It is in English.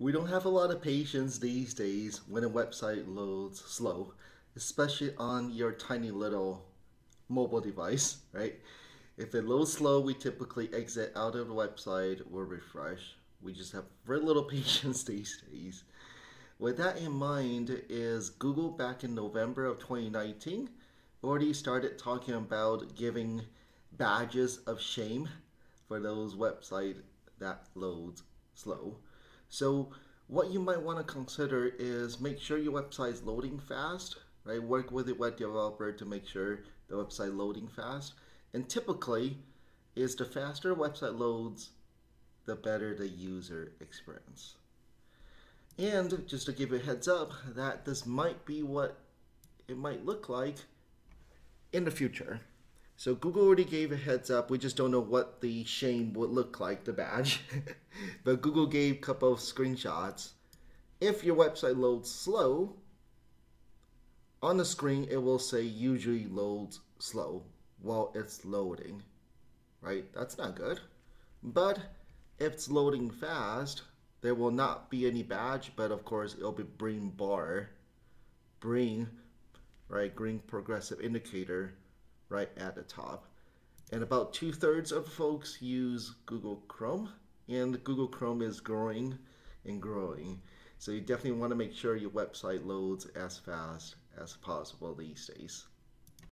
We don't have a lot of patience these days when a website loads slow, especially on your tiny little mobile device, right? If it loads slow, we typically exit out of the website or refresh. We just have very little patience these days. With that in mind, is Google back in November of 2019 already started talking about giving badges of shame for those websites that loads slow. So what you might want to consider is make sure your website is loading fast, right? Work with the web developer to make sure the website loading fast. And typically, is the faster website loads, the better the user experience. And just to give you a heads up that this might be what it might look like in the future. So Google already gave a heads up. We just don't know what the shame would look like, the badge. But Google gave a couple of screenshots. If your website loads slow, on the screen it will say usually loads slow while it's loading, right? That's not good. But if it's loading fast, there will not be any badge, but of course it'll be green bar, green, right, green progressive indicator right at the top. And about 2/3 of folks use Google Chrome, and Google Chrome is growing and growing. So you definitely want to make sure your website loads as fast as possible these days.